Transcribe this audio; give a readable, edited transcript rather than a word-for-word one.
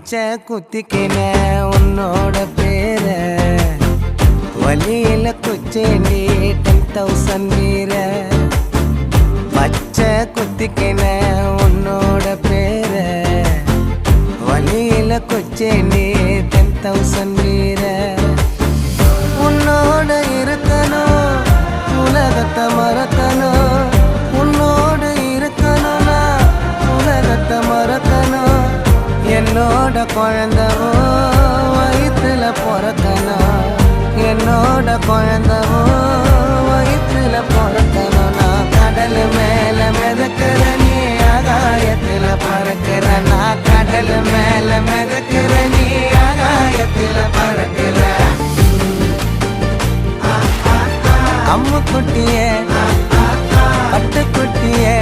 பச்சை குத்திக்கின உன்னோட பேர வலியில குச்சேண்டி 10,000 வீர பச்சை குத்திக்கின உன்னோட பேர வலியில குச்சேண்டி 10,000 வீர உன்னோட இருக்கணும் உலகத்தை மறக்கணும் உன்னோடு இருக்கணும்னா உலகத்தை மறக்கணும் என்னோட குழந்தவோ வயிற்றுல பிறக்கணும் என்னோட குழந்தவோ வயிற்றுல பிறக்கணும் நான் கடல் மேல மிதக்கிற நீ ஆகாயத்துல பறக்கிற நான் கடல் மேல மிதக்கிற நீ ஆகாயத்துல பறக்கிற அம்மு குட்டியே பட்டு குட்டியே